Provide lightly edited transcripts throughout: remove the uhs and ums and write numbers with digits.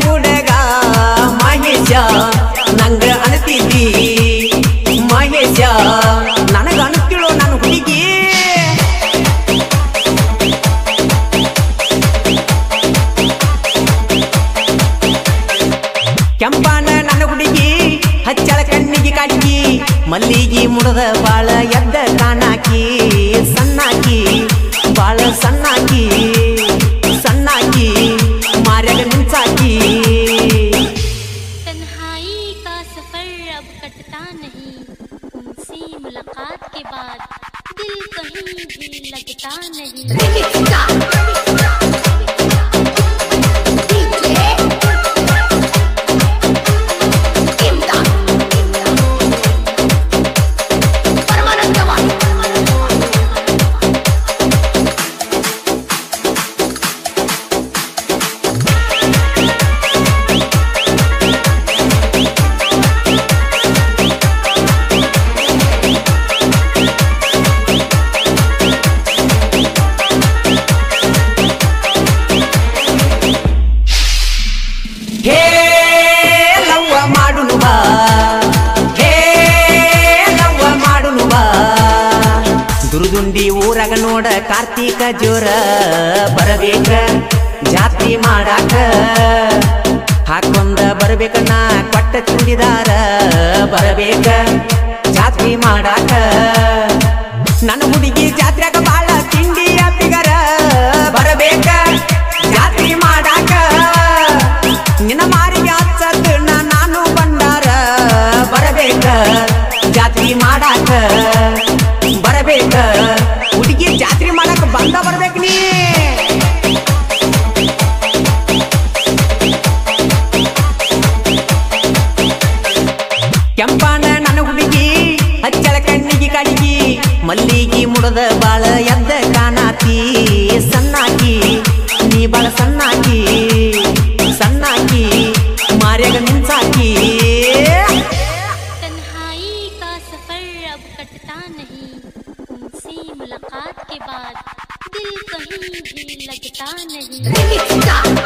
ಹುಡುಗ ಮಹೇಶ ನಂಗ ಅನ್ತಿದ್ದಿ ಮಹೇಶ ನನಗ ಅನ್ತಿಳು ನನ್ನ ಹುಡುಗಿ ಕೆಂಪಾನ ನನ್ನ ಹುಡುಗಿ ಹಚ್ಚಳ ಕಣ್ಣಿಗೆ ಕಾಡಿಗಿ ಮಲ್ಲಿಗಿ ಮುಡದ ಬಾಳ ಎದ್ದ ಕಾಣಾಕಿ ಸಣ್ಣಾಕಿ ಬಾಳ ಸಣ್ಣಾಕಿ सन्नाकी मार्ग मिंचाकी तन्हाई का सफर अब कटता नहीं उनसे मुलाकात के बाद दिल कहीं भी लगता नहीं ದುರ್ದುಂಡಿ ಊರಾಗ ನೋಡ ಕಾರ್ತಿಕ ಜೋರ ಬರಬೇಕ ಜಾತ್ರಿ ಮಾಡಾಕ ಹಾಕೊಂಡ ಬರಬೇಕ ನಾ ಕೊಟ್ಟ ಚೂಡಿದಾರ ಬರಬೇಕ ಜಾತ್ರಿ ಮಾಡಾಕ ನನ್ನ ಹುಡುಗಿ ಜಾತ್ರೆಗ ಬಾಳ ತಿಂಡಿಯ ಬಿಗರ ಬರಬೇಕ ಜಾತ್ರಿ ಮಾಡಾಕ ನಿನ್ನ ಮಾರಿಗೆ ಹಚ್ಚದ ನಾನು ಬಂಡಾರ ಬರಬೇಕ ಜಾತ್ರಿ ಮಾಡಾಕ ಬರಬೇಕ ಹುಡುಗಿ ಜಾತ್ರೆ ಮಾಡಕ ಬಂದ ಬರ್ಬೇಕು ನೀ ಕೆಂಪಾನ ನನ್ನ ಹುಡುಗಿ ಹಚ್ಚಳ ಕಣ್ಣಿಗೆ ಕಾಡಿಗಿ ಮಲ್ಲಿಗಿ ಮುಡದ ಬಾಳ ಎದ್ದ ಕಾಣಾತಿ ಸಣ್ಣಾಕಿ ನೀ ಬಾಳ ಸಣ್ಣಾಕಿ ಸಣ್ಣಾಕಿ ಮಾರ್ಯಾಗ ಮಿಂಚಾಕಿ मुलाकात के बाद दिल कहीं भी लगता नहीं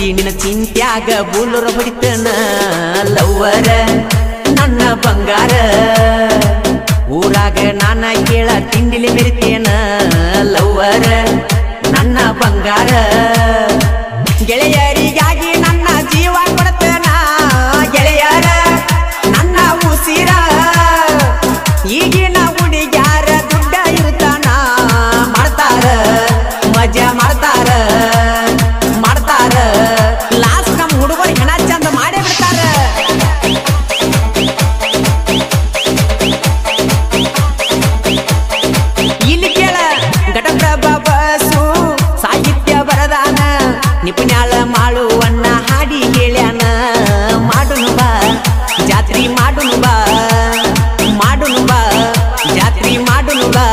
ನಿನ್ನ ಚಿಂತ್ಯಾಗ ಬುಲ್ಲುರ ಹೊಡಿತನ ಲವ್ವರ ನನ್ನ ಬಂಗಾರ ಊರಾಗ ನಾನ ಕೇಳ ತಿಂಡಿಲಿ ಮೆರಿತೇನ ಲವ್ವರ ನನ್ನ ಬಂಗಾರ ಗೆಳೆಯರಿಗಾಗಿ ನನ್ನ ಜೀವ ಕೊಡ್ತೇನ ಗೆಳೆಯರ ನನ್ನ ಉಸಿರ ಈಗಿನ ಹುಡುಗ್ಯಾರ ದುಡ್ಡ ಇರ್ತಾನ ಮಾಡ್ತಾರ ಮಜಾ ಮಾಡ್ತಾರ ಲಾಸ್ಟ್ ನಮ್ಮ ಹುಡುಗರು ಹೆಣ ಚಂದ ಮಾಡೇ ಬಿಡ್ತಾರ ಇಲ್ಲಿ ಕೇಳ ಘಟಪ್ರಭಾ ಬಸು ಸಾಹಿತ್ಯ ಬರದಾನ ನಿಪುಣ್ಯಾಳ ಮಾಳುವಣ್ಣ ಹಾಡಿ ಹೇಳ್ಯಾನ ಮಾಡುನು ಬಾ ಜಾತ್ರಿ ಮಾಡುನು ಬಾ ಮಾಡುನು ಬಾ ಜಾತ್ರಿ ಮಾಡುನು ಬಾ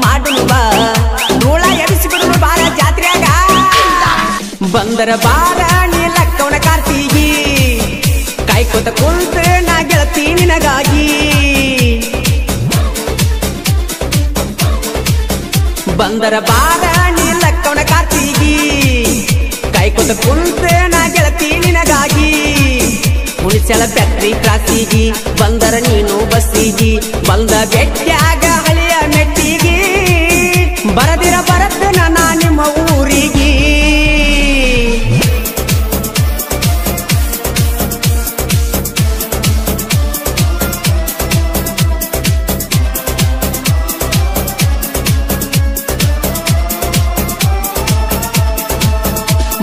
ಮಾಡುನು ಬಾ ಧೂಳ ಎರಿಸಿಬಿಡುನು ಬಾರ ಜಾತ್ರೆಯಾಗ ಬಂದರ ಬಾರ ನೀಲಕ್ಕವನ ಕಾರ್ತಿಗಿ ಕಾಯ್ಕೋತ ಕುಂತ ನಾ ಗೆಳತಿ ನಿನಗಾಗಿ ಬಂದರ ಬಾರ ನೀಲಕ್ಕವನ ಕಾರ್ತಿಗಿ ಕಾಯ್ಕೋತ ಕುಂತ ನಾ ಗೆಳತಿ ನಿನಗಾಗಿ ಹುಣಸೆಳ ಫ್ಯಾಕ್ಟ್ರಿ ಕ್ರಾಸಿಗಿ ಬಂದರ ನೀನು ಬಸ್ಸಿಗಿ ಬಂದ ಬೆಟ್ಟ್ಯಾಗ ಹಳೆಯ ಮೆಟ್ಟಿಗಿ ಬರದಿರ ಬರತ್ತನ ನಾ ನಿಮ್ಮ ಊರಿಗೆ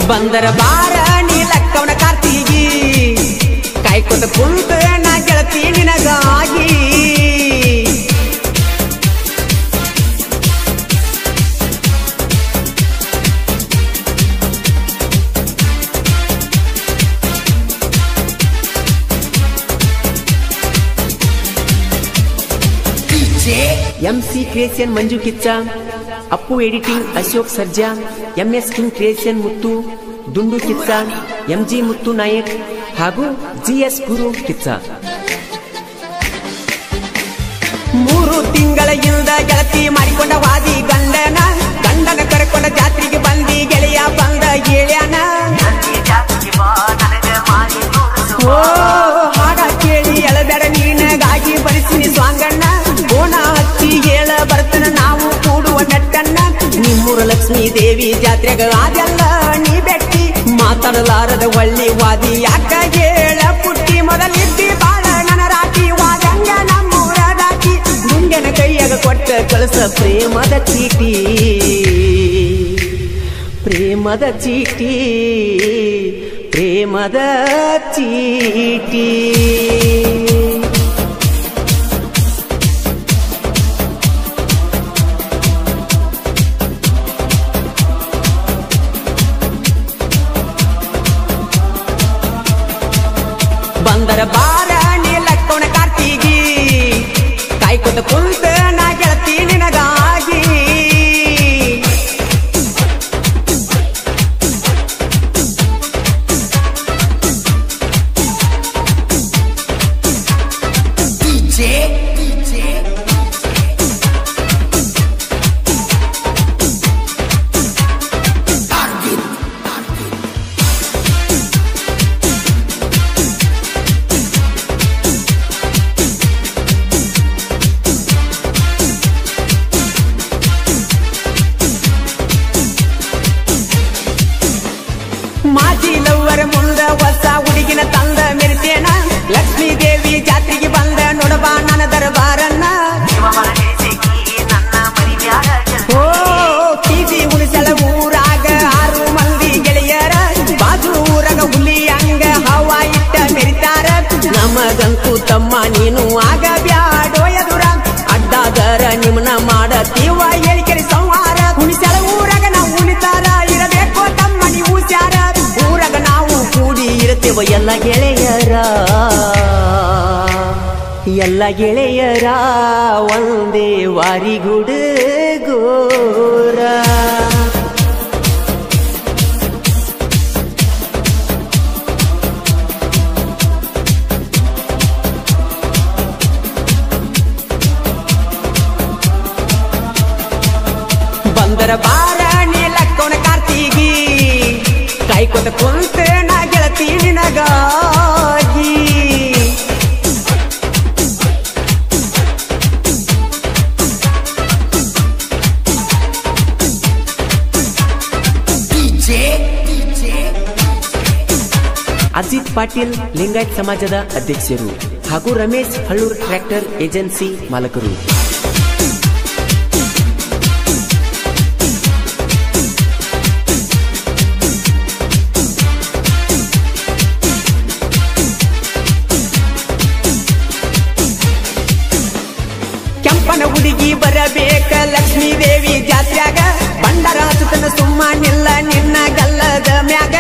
ಬಂದರ ಬಾರ ನೀಲಕ್ಕವನ ಕಾರ್ತಿಗಿ ಕಾಯ್ಕೋತ ಕುಂತ MC creation Manju Kichcha, Appu editing Ashok Sarja, MS king creation Muttu, Dundu Kichcha, MG ಮುತ್ತು ನಾಯಕ್ ಹಾಗೂ GS ಗುರು ಕಿಚ್ಚ. 3 ತಿಂಗಳ ಹಿಂದ ಗೆಳತಿ ಮಾಡಿಕೊಂಡ ವಾದಿ ಗಂಡನ ಕರ್ಕೊಂಡ ಜಾತ್ರೆಗೆ ಬಂದಿ ಗೆಳೆಯ ಬಂದ ಹೇಳ್ಯಾನ. ಓ ಹಾಡ ಕೇಳಿ ಎಳಬೇಡ ನೀನಗಾಗಿ ಬರಿಸಿನಿ ಸ್ವಾಂಗಣ್ಣ, ಕೋಣ ಹಚ್ಚಿ ಹೇಳ ಬರ್ತನ ನಾವು ಕೂಡುವ ನೆಟ್ಟಣ್ಣ. ನಿಮ್ಮೂರ ಲಕ್ಷ್ಮೀ ದೇವಿ ಜಾತ್ರೆಗ ಅದೆಲ್ಲ ನೀ ಬೆಟ್ಟಿ, ಮಾತಾಡಲಾರದ ಒಳ್ಳಿ ವಾದಿ ಯಾಕ ಹೇಳ ಪುಟ್ಟಿ. ಮೊದಲಿದ್ದಿ ಬಾಳ ನನ್ನ ರಾಟಿ ವಾದಂಗ ನಮ್ಮೂರ ದಾಟಿ, ಗುಂಡೆನ ಕೈಯಾಗ ಕೊಟ್ಟ ಕಳಸ ಪ್ರೇಮದ ಚೀಟಿ, ಪ್ರೇಮದ ಚೀಟಿ, ಪ್ರೇಮದ ಚೀಟಿ. ಬಂದರ ಬಾರ ನೀಲಕ್ಕೋಣ ಕಾರ್ತಿಗಿ, ಕಾಯ್ಕೊತ ಕುಂತ ನಾ ಗೆಳತಿ ನಿನಗಾಗಿ. ಮಾಜಿ ಲವ್ವರ ಮುಂದ ಹೊಸ ಹುಡುಗಿನ ತಂದ ಮೆರಿತೇನ, ಲಕ್ಷ್ಮೀ ದೇವಿ ಜಾತ್ರೆಗೆ ಬಂದ ನೋಡಬಾ ನನ್ನ ದರ್ಬಾರನ್ನ. ಓ ಕಿಜಿ ಉಳಿಸಲ ಊರಾಗ 6 ಮಂದಿ ಗೆಳೆಯರ, ಬಾಜು ಊರಾಗ ಹುಲಿ ಹಂಗ ಹವಾ ಇಟ್ಟ ಮೆರಿತಾರ. ನಮಗಂತೂ ತಮ್ಮ ನೀನು ಆಗ ಬ್ಯಾಡೋ ಎದುರ, ಅಡ್ಡಾದರ ನಿಮ್ನ ಮಾಡತೀವ ಹೇಳಿಕೆರಿ ಸಂಹಾರ. ಉಳಿಸಲ ಊರಾಗ ನಾವು ಉಳಿತಾರ ಇರಬೇಕು ತಮ್ಮ ನೀವು ಸ್ಯಾರ, ಊರಾಗ ನಾವು ಕೂಡಿ ಇರ್ತೇವ ಎಲ್ಲ ಗೆಳೆಯರ, ಎಲ್ಲ ಗೆಳೆಯರ ಒಂದೇ ವಾರಿಗುಡುಗೋರ. ಬಂದರ ಬಾರ ನೀಲಕ್ಕೋಣ ಕಾರ್ತಿಗಿ, ಕಾಯ್ಕೊತ ಕುಂತ ನಾ ಗೆಳತಿ ನಿನಗಾಗಿ. ಅಜಿತ್ ಪಾಟೀಲ್ ಲಿಂಗಾಯತ್ ಸಮಾಜದ ಅಧ್ಯಕ್ಷರು ಹಾಗೂ ರಮೇಶ್ ಹಳ್ಳೂರ್ ಟ್ರ್ಯಾಕ್ಟರ್ ಏಜೆನ್ಸಿ ಮಾಲಕರು. ಕೆಂಪನ ಹುಡುಗಿ ಬರಬೇಕ ಲಕ್ಷ್ಮೀ ದೇವಿ ಜಾತ್ರ್ಯಾಗ, ಬಂಡಾರ ಹಚ್ಚತನ ಸುಮ್ಮನಿಲ್ಲ ನಿನ್ನ ಗಲ್ಲದ ಮ್ಯಾಗ.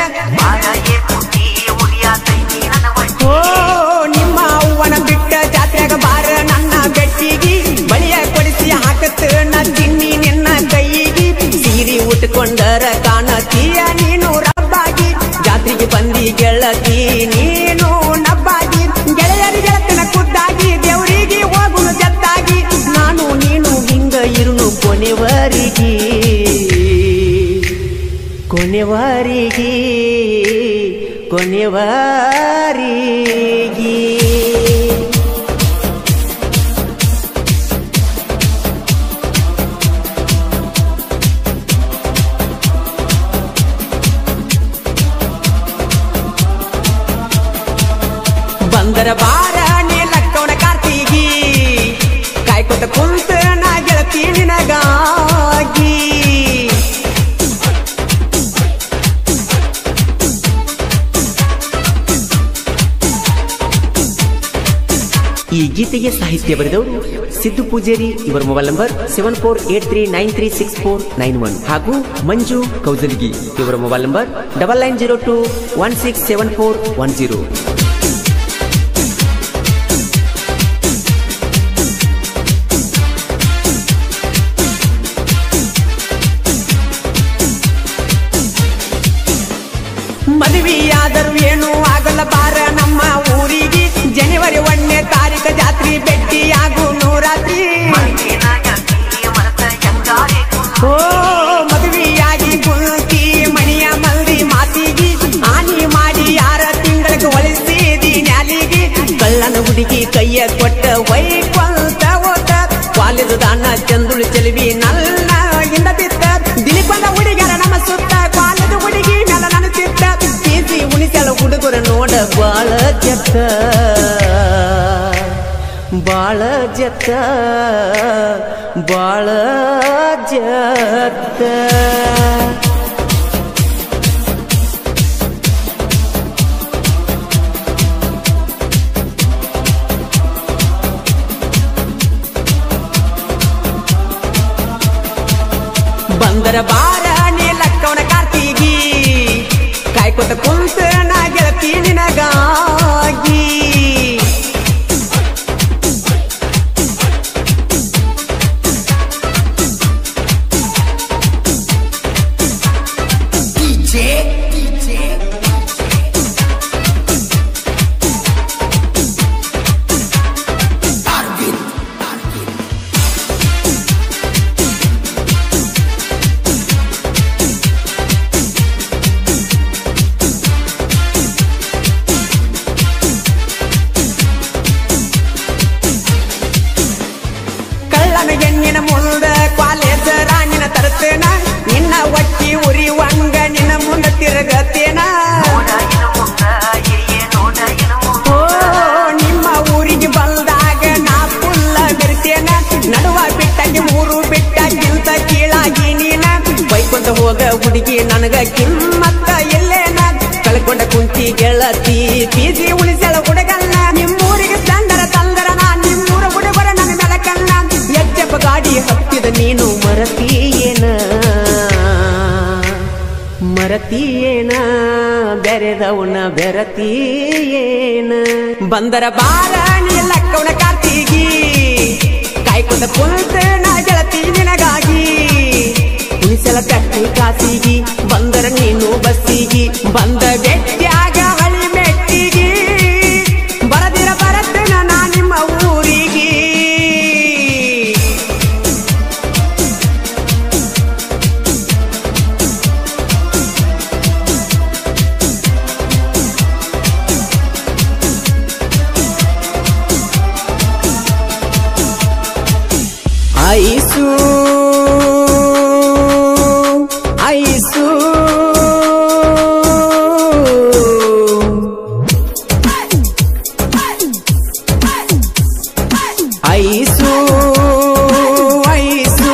ಓ ನಿಮ್ಮ ಅವ್ವನ ಬಿಟ್ಟ ಜಾತ್ರೆಗ ಬಾರ ನನ್ನ ಬೆಟ್ಟಿಗಿ, ಬಳಿಯ ಕೊಡಿಸಿ ಹಾಕತ್ತ ನ ತಿನ್ನಿ ನಿನ್ನ ಕೈಗಿ. ಸೀರಿ ಉಟ್ಕೊಂಡರ ಕಾಣತೀಯ ನೀನು ರಬ್ಬಾಗಿ, ಜಾತ್ರೆಗೆ ಬಂದಿ ಗೆಳತಿ ನೀನು ನಬ್ಬಾಗಿ. ಗೆಳೆಯರಿ ಗೆಳತನ ಖುದ್ದಾಗಿ ದೇವರಿಗೆ ಹೋಗುನು ಜತ್ತಾಗಿ, ನಾನು ನೀನು ಹಿಂಗ ಇರುನು ಕೊನೆವರಿಗೆ, ಕೊನೆವರಿಗೆ, ಕೊನೆವರಿಗೆ. ಬಂದರ ಬಾರ ನೀಲಕ್ಕೋಣ ಕಾರ್ತಿಗಿ, ಕಾಯ್ಕೊತ ಕುಂತ ನಾ ಗೆಳತಿ ನಿನಗಾಗಿ. ಈ ಗೀತೆಗೆ ಸಾಹಿತ್ಯ ಬರೆದವರು ಸಿದ್ದು ಪೂಜೇರಿ. ಇವರ ಮೊಬೈಲ್ ನಂಬರ್ 7483936491 ಹಾಗೂ ಮಂಜು ಕೌಜಲ್ಗಿ. ಇವರ ಮೊಬೈಲ್ ನಂಬರ್ 9902167410. ಸಣ್ಣ ಹುಡುಗಿ ಕೈಯ ಕೊಟ್ಟ ವೈಕೊಂತ ಓಟ ಕಾಲೇಜ್ ದಾನ ಚಂದುಳು ಚೆಲುವಿ ನನ್ನ ಇಂದ ಬಿತ್ತ ದಿನಕ್ಕೊಂದ ಹುಡುಗರ ನಮ್ಮ ಸುತ್ತ ಕಾಲೇಜ್ ಹುಡುಗಿ ಮೇಲ ನನ್ನ ಚಿತ್ತ ಪೀಸಿ ಉಣಿಸಲ ಹುಡುಗರ ನೋಡ ಬಾಳ ಜತ್ತ ಬಾಳ ಜತ್ತ ಬಾಳ ಜತ್ತ ಬಂದರ ಬಾರ ನೀಲಕ್ಕವನ ಕಾರ್ತಿಗಿ ಕಾಯ್ಕೊತ ಕುಂತ ನಾ ಗೆಳತಿ ನಿನಗಾಗಿ ಹೆಣ್ಣಿನ ಮುಂದ ಕಾಲೇಜ ರಾಣಿನ ತರ್ತೇನ ನಿನ್ನ ಒಟ್ಟಿ ಉರಿವಂಗ ನಿನ್ನ ಮುಂದ ತಿರುಗತ್ತೇನ ನಿಮ್ಮ ಊರಿಗೆ ಬಂದಾಗ ನಾ ಫುಲ್ಲ ಬೆರ್ತೇನ ನಡುವ ಬಿಟ್ಟಾಗಿ ಮೂರು ಬಿಟ್ಟಾಗಿಂತ ಕೀಳಾಗಿ ನೀನ ಬೈಕೊಂಡ ಹೋಗ ಹುಡುಗಿ ನನಗ ಕಿಮ್ಮತ್ತ ಎಲ್ಲೇನ ಕಳ್ಕೊಂಡ ಕುಂತಿ ಗೆಳತಿ ಪೀಸಿ ಉಳಿಸಳ ಹುಡುಗಲ್ಲ ನಿಮ್ಮೂರಿಗೆ ತಂದರ ನಾ ನಿಮ್ಮೂರ ಹುಡುಗರ ನನ್ನ ಮೆಲಕಲ್ಲ ಎಚ್ಚಪ್ಪ ಗಾಡಿ ಹತ್ತಿದ ನೀನು ಮರತೀಯೇನ ಬೆರೆದವನ ಬೆರತೀಯೇನ ಬಂದರ ಬಾರ ನೀಲಕ್ಕವನ ಕಾರ್ತಿಗಿ ಕಾಯ್ಕೊಂಡ ಕುಂತ ನಾ ಗೆಳತಿ ನಿನಗಾಗಿ ಉಳಿಸಲ ಕಟ್ಟಿ ಕಾಸಿಗಿ ಬಂದರ ನೀನು ಬಸ್ಸಿಗಿ ಬಂದ ಬೆಟ್ಟ್ಯಾಗ ಹಳಿ ಮೆಟ್ಟಿಗಿ ಬರದಿರ ಬರತ್ತೇನ ನಾ ನಿಮ್ಮ ಊರಿಗೆ ಐಸು ಐಸು ಐಸು ಐಸು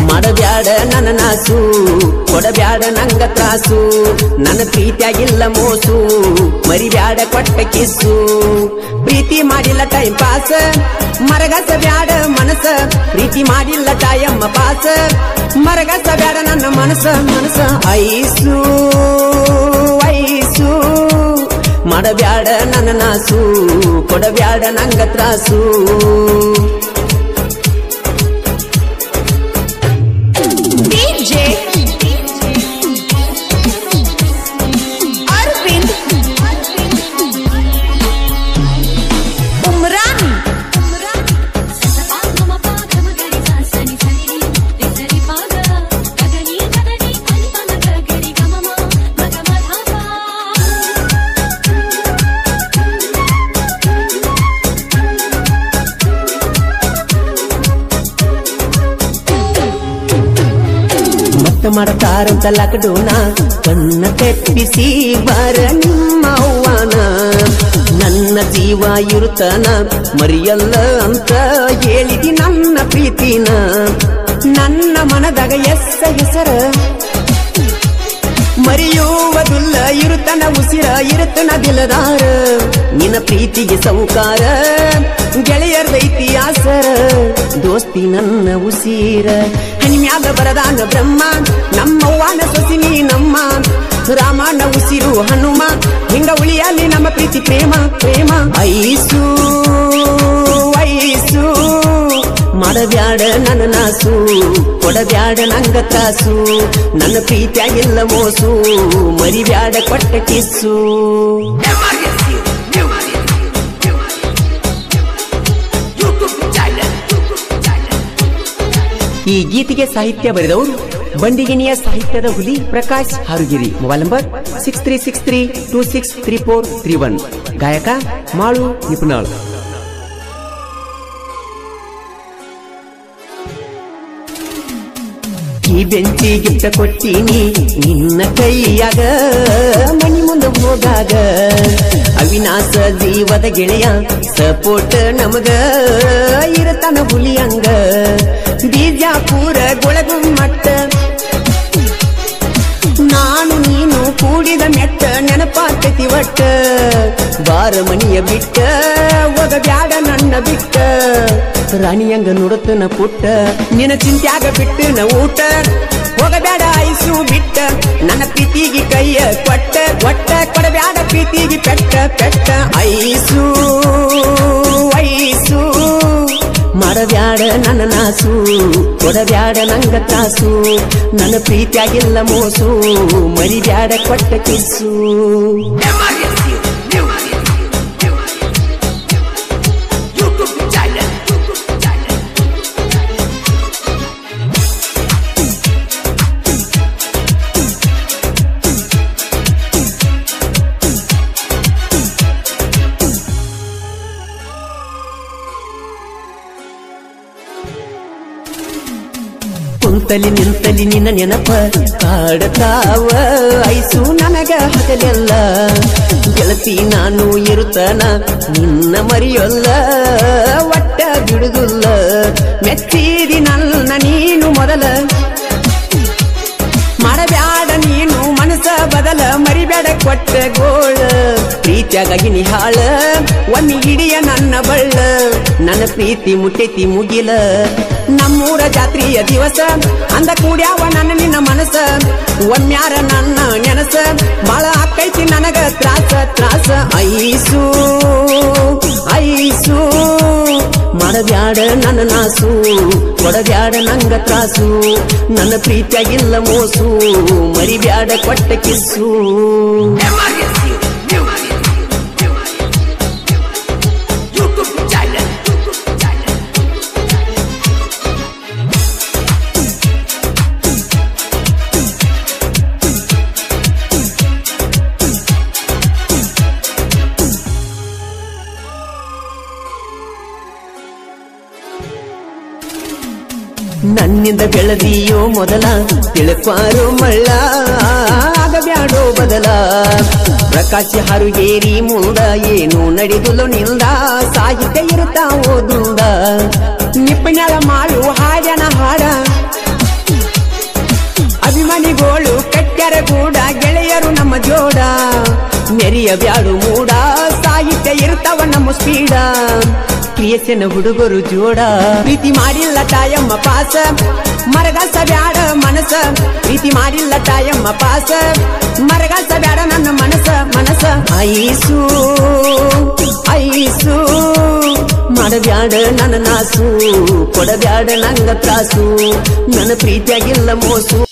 ಮಾಡಬ್ಯಾಡ ನನ್ನ ನಾಸು ಕೊಡಬ್ಯಾಡ ನಂಗ ತ್ರಾಸು ನನ್ನ ಪ್ರೀತಿಯಾಗಿಲ್ಲ ಮೋಸು ಮರಿಬ್ಯಾಡ ಕೊಟ್ಟ ಕಿಸ್ಸು ಪ್ರೀತಿ ಮಾಡಿಲ್ಲ ಟೈಮ್ ಪಾಸ್ ಮರಗಸ ಬ್ಯಾಡ ಮನಸ ಪ್ರೀತಿ ಮಾಡಿಲ್ಲ ಟೈಮ್ ಪಾಸ್ ಮರಗಸ ಬ್ಯಾಡ ನನ್ನ ಮನಸ ಐಸು ಐಸು ಮಾಡಬ್ಯಾಡ ನನ್ನ ನಾಸು ಕೊಡಬ್ಯಾಡ ನಂಗ ತ್ರಾಸು ಮಾಡತಾರಂತ ಲಾಕ್ಡೌನ ಕಣ್ಣ ತೆಪ್ಪಿಸಿ ಬರ ನಿಮ್ಮ ಅವ್ವನ ನನ್ನ ಜೀವ ಇರುತ್ತನ ಮರಿಯಲ್ಲ ಅಂತ ಹೇಳಿದಿ ನನ್ನ ಪ್ರೀತಿನ ನನ್ನ ಮನದಾಗ ಹೆಸರ ಮರೆಯುವುದಿಲ್ಲ ಇರುತ್ತನ ಉಸಿರ ಇರುತ್ತನ ದಿಲದಾರ ನಿನ್ನ ಪ್ರೀತಿಗೆ ಸೌಕಾರ ಗೆಳೆಯರ್ದೈತಿ ಆಸರ ದೋಸ್ತಿ ನನ್ನ ಉಸಿರ ಹನಿಮ್ಯಾಗ ಬರದಾನ ಬ್ರಹ್ಮ ನಮ್ಮವ್ವನ ಸೊಸಿನಿ ನಮ್ಮ ರಾಮನ ಉಸಿರು ಹನುಮ ಹಿಂಗ ಉಳಿಯಲಿ ನಮ್ಮ ಪ್ರೀತಿ ಪ್ರೇಮ ಐಸು ಐಸು ಮಾಡಬ್ಯಾಡ ನನ್ನ ನಾಸು ಕೊಡಬ್ಯಾಡ ನಂಗ ತ್ರಾಸು ನನ್ನ ಪ್ರೀತಿಯಾಗಿಲ್ಲ ಮೋಸು ಮರಿಬ್ಯಾಡ ಕೊಟ್ಟ ಕಿಸ್ಸು ಈ ಗೀತೆಗೆ ಸಾಹಿತ್ಯ ಬರೆದವರು ಬಂಡಿಗಿನಿಯ ಸಾಹಿತ್ಯದ ಹುಲಿ ಪ್ರಕಾಶ್ ಹಾರುಗಿರಿ. Mobile number 6363263431. ಗಾಯಕ ಮಾಳು ನಿಪುಣಾಳ್. ಈ ಬೆಂಚಿ ಗಿಫ್ಟ ಕೊಟ್ಟೀನಿ ನಿನ್ನ ಕೈಯಾಗ ಮನಿ ಮುಂದೆ ಹೋಗಾಗ. ಅವಿನಾಶ ಜೀವದ ಗೆಳೆಯ ಸಪೋರ್ಟ್ ನಮಗ ಇರತನ ಹುಲಿಯಂಗ. ಬಿಜಾಪುರ ಗೊಳಗುಮ್ಮಟ್ಟ ನಾನು ನೀನು ಕೂಡಿದ ಮೆಟ್ಟ ನೆನಪಾಗ್ತೈತಿ ಒಟ್ಟ. ಬಾರ ಮನಿಯ ಬಿಟ್ಟ ಹೋಗ ಬ್ಯಾಡ ನನ್ನ ಬಿಟ್ಟ. ರಾಣಿಯಂಗ ನುಡತನ ಪುಟ್ಟ ನಿನ್ನ ಚಿಂತ್ಯಾಗ ಬಿಟ್ಟು ನ ಊಟ. ಹೋಗಬ್ಯಾಡ ಐಸು ಬಿಟ್ಟ ನನ್ನ ಪ್ರೀತಿಗೆ ಕೈಯ ಕೊಟ್ಟ. ಒಟ್ಟ ಕೊಡಬ್ಯಾಡ ಪ್ರೀತಿಗೆ ಪೆಟ್ಟ ಪೆಟ್ಟ. ಐಸು ಐಸು ಮಾಡಬ್ಯಾಡ ನನ್ನ ನಾಸು. ಕೊಡಬ್ಯಾಡ ನಂಗ ತ್ರಾಸು ನನ್ನ ಪ್ರೀತಿಯಾಗಿಲ್ಲ ಮೋಸು. ಮರಿಬ್ಯಾಡ ಕೊಟ್ಟ ಕಿಸ್ಸು. ಕುಂತಲಿ ನಿಂತಲಿ ನಿನ್ನ ನೆನಪ ಕಾಡತಾವ ಐಸು ನನಗ ಹಗಲೆಲ್ಲ. ಗೆಳತಿ ನಾನು ಇರುತ್ತಾನ ನಿನ್ನ ಮರಿಯೊಲ್ಲ ಒಟ್ಟ ಬಿಡುದಿಲ್ಲ. ಮೆಚ್ಚಿದಿ ನನ್ನ ನೀನು ಮೊದಲ ಮಾಡಬ್ಯಾಡ ನೀನು ಮನಸ ಬದಲ. ಮರಿಬ್ಯಾಡ ಕೊಟ್ಟ ಗೋಳ ಪ್ರೀತಿಯಾಗಿ ನಿಹಾಳ. ಒಮ್ಮೆ ಹಿಡಿಯ ನನ್ನ ಬಳ್ಳ ನನ್ನ ಪ್ರೀತಿ ಮುಟ್ಟೈತಿ ಮುಗಿಲ. ನಮ್ಮೂರ ಜಾತ್ರೆಯ ದಿವಸ ಅಂದ ಕೂಡ್ಯಾವ ನನ್ನ ನಿನ್ನ ಮನಸ. ಒಮ್ಮ್ಯಾರ ನನ್ನ ನೆನಸ ಬಾಳ ಆಕೈತಿ ನನಗ ತ್ರಾಸ ತ್ರಾಸ. ಐಸು ಐಸು ಮಾಡಬ್ಯಾಡ ನನ್ನ ನಾಸು. ಕೊಡಬ್ಯಾಡ ನಂಗ ತ್ರಾಸು ನನ್ನ ಪ್ರೀತಿಯಾಗಿಲ್ಲ ಮೋಸು. ಮರಿಬ್ಯಾಡ ಕೊಟ್ಟ ಕಿಸ್ಸು. ನನ್ನಿಂದ ಬೆಳೆದಿಯೋ ಮೊದಲ ತಿಳ್ಕ್ವಾರೋ ಮಳ್ಳ ಆಗಬ್ಯಾಡೋ ಬದಲ. ಪ್ರಕಾಶ್ ಹಾರುಗೇರಿ ಮುಂದ ಏನು ನಡೆದುಲು ನಿಲ್ದ. ಸಾಹಿತ್ಯ ಇರುತ್ತಾ ಓದುಂದ ನಿಪುಣಳ ಮಾಡು ಹಾಡನ ಹಾಡ. ಅಭಿಮಾನಿಗೋಳು ಕಟ್ಟ್ಯಾರ ಗೂಡ ಗೆಳೆಯರು ನಮ್ಮ ಜೋಡ. ಮೆರಿಯ ಬ್ಯಾಡು ಮೂಡ ಸಾಹಿತ್ಯ ಇರ್ತಾವ ನಮ್ಮ ಸ್ಪೀಡ. ಕ್ರಿಯೇಷನ್ ಹುಡುಗರು ಜೋಡ ಪ್ರೀತಿ ಮಾಡಿಲ್ಲ ತಾಯಮ್ಮ ಪಾಸ. ಮರಗಾಸ ಬ್ಯಾಡ ಮನಸ ಪ್ರೀತಿ ಮಾಡಿಲ್ಲ ತಾಯಮ್ಮ ಪಾಸ. ಮರಗಾಸ ಬ್ಯಾಡ ನನ್ನ ಮನಸ ಮನಸ. ಐಸು ಐಸು ಮಾಡಬ್ಯಾಡ ನನ್ನ ನಾಸು. ಕೊಡಬ್ಯಾಡ ನಂಗ ತ್ರಾಸು ನನ್ನ ಪ್ರೀತಿಯಾಗಿಲ್ಲ ಮೋಸು.